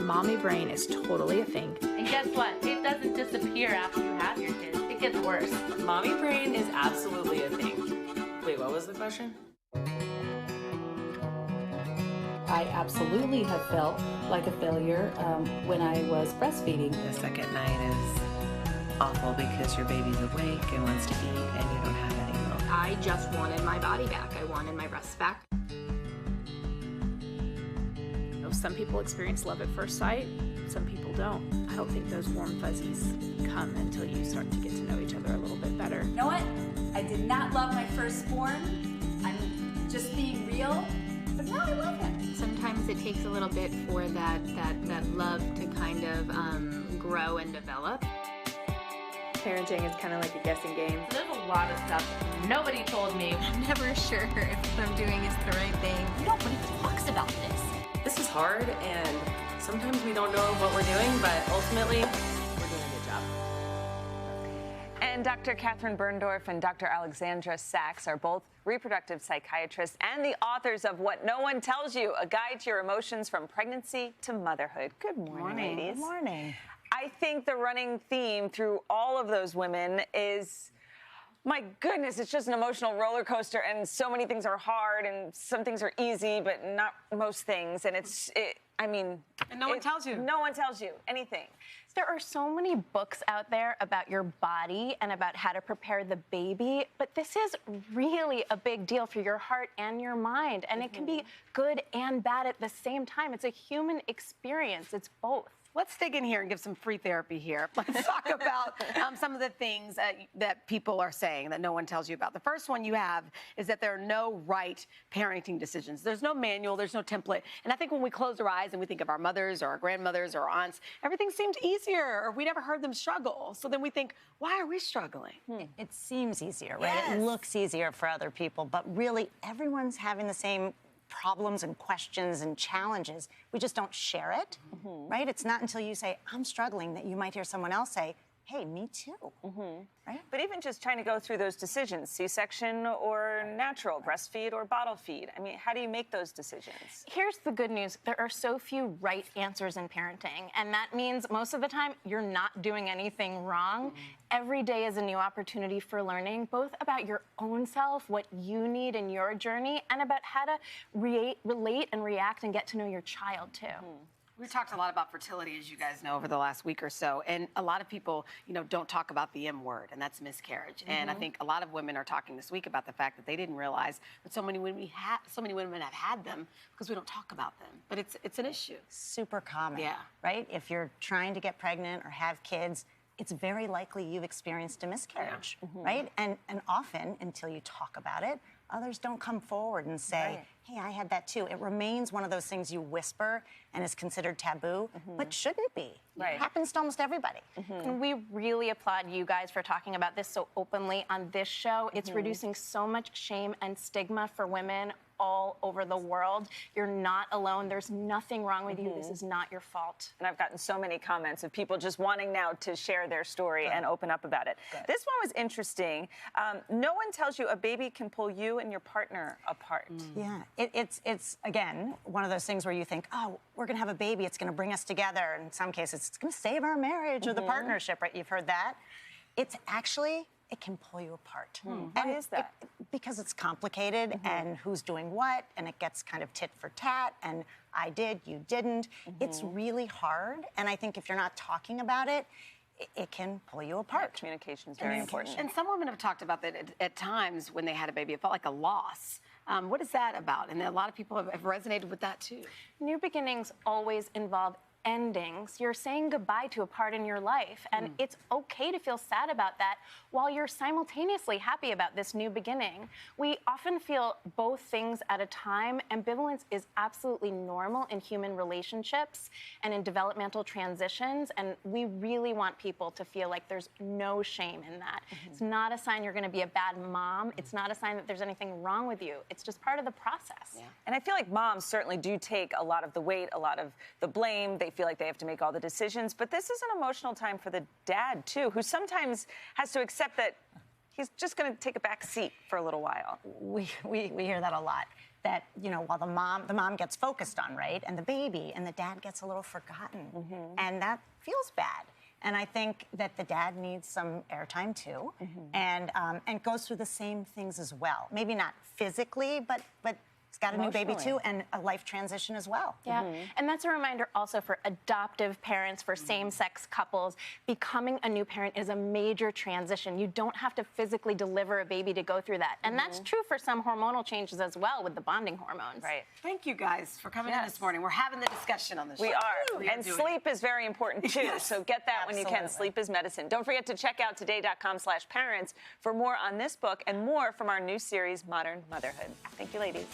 mommy brain is totally a thing. And guess what? It doesn't disappear after you have your kids. It gets worse. Mommy brain is absolutely a thing. Wait, what was the question? I absolutely have felt like a failure when I was breastfeeding. The second night is awful because your baby's awake and wants to eat and you don't have any milk. I just wanted my body back. I wanted my breasts back. Some people experience love at first sight, some people don't. I don't think those warm fuzzies come until you start to get to know each other a little bit better. You know what? I did not love my firstborn. I'm just being real, but now I love him. Sometimes it takes a little bit for that love to kind of grow and develop. Parenting is kind of like a guessing game. There's a lot of stuff nobody told me. I'm never sure if what I'm doing is the right thing. Nobody talks about this. This is hard and sometimes we don't know what we're doing, but ultimately, we're doing a good job. And Dr. Catherine Birndorf and Dr. Alexandra Sachs are both reproductive psychiatrists and the authors of What No One Tells You, A Guide to Your Emotions from Pregnancy to Motherhood. Good morning, ladies. Good morning. I think the running theme through all of those women is, my goodness, it's just an emotional roller coaster, and so many things are hard, and some things are easy, but not most things. And And no one tells you. No one tells you anything. There are so many books out there about your body and about how to prepare the baby, but this is really a big deal for your heart and your mind, and it can be good and bad at the same time. It's a human experience. It's both. Let's dig in here and give some free therapy here. Let's talk about some of the things that people are saying that no one tells you about. The first one you have is that there are no right parenting decisions. There's no manual, there's no template. And I think when we close our eyes and we think of our mothers or our grandmothers or our aunts, everything seemed easier, or we never heard them struggle. So then we think, why are we struggling? It seems easier, right? Yes. It looks easier for other people, but really everyone's having the same problems and questions and challenges. We just don't share it, right? It's not until you say, I'm struggling, that you might hear someone else say, hey, me too, right? But even just trying to go through those decisions, C-section or natural, breastfeed or bottle feed, I mean, how do you make those decisions? Here's the good news. There are so few right answers in parenting, and that means most of the time you're not doing anything wrong. Every day is a new opportunity for learning, both about your own self, what you need in your journey, and about how to relate and react and get to know your child, too. We've talked a lot about fertility, as you guys know, over the last week or so, and a lot of people, don't talk about the M word, and that's miscarriage. And I think a lot of women are talking this week about the fact that they didn't realize that so many women have had them because we don't talk about them. But it's an issue. Super common, Yeah. right? If you're trying to get pregnant or have kids, it's very likely you've experienced a miscarriage, right? And often, until you talk about it, others don't come forward and say, hey, I had that too. It remains one of those things you whisper and is considered taboo, but shouldn't be. Right. It happens to almost everybody. And we really applaud you guys for talking about this so openly on this show. It's reducing so much shame and stigma for women all over the world. You're not alone. There's nothing wrong with you. This is not your fault. And I've gotten so many comments of people just wanting now to share their story and open up about it. This one was interesting. No one tells you a baby can pull you and your partner apart. Yeah, it's again, one of those things where you think, oh, we're going to have a baby. It's going to bring us together. In some cases, it's going to save our marriage or the partnership, right? You've heard that. It's actually, it can pull you apart. Why is that? Because it's complicated and who's doing what, and it gets kind of tit for tat, and I did, you didn't. It's really hard, and I think if you're not talking about it, it can pull you apart. Communication is very important. And some women have talked about that at times when they had a baby, it felt like a loss. What is that about? And a lot of people have resonated with that too. New beginnings always involve endings. You're saying goodbye to a part in your life, and it's okay to feel sad about that while you're simultaneously happy about this new beginning. We often feel both things at a time. Ambivalence is absolutely normal in human relationships and in developmental transitions, and we really want people to feel like there's no shame in that. It's not a sign you're going to be a bad mom. It's not a sign that there's anything wrong with you. It's just part of the process. Yeah. And I feel like moms certainly do take a lot of the weight, a lot of the blame. They feel like they have to make all the decisions. But this is an emotional time for the dad, too, who sometimes has to accept that he's just going to take a back seat for a little while. We hear that a lot. That, you know, while the mom gets focused on, right, and the baby, and the dad gets a little forgotten, and that feels bad. And I think that the dad needs some airtime too, and goes through the same things as well. Maybe not physically, but he's got a new baby too, and a life transition as well. Yeah, and that's a reminder also for adoptive parents, for same-sex couples. Becoming a new parent is a major transition. You don't have to physically deliver a baby to go through that. And that's true for some hormonal changes as well with the bonding hormones. Right. Thank you guys for coming in this morning. We're having the discussion on the show. We are. And sleep is very important too. So get that when you can. Sleep is medicine. Don't forget to check out today.com/parents for more on this book and more from our new series, Modern Motherhood. Thank you, ladies.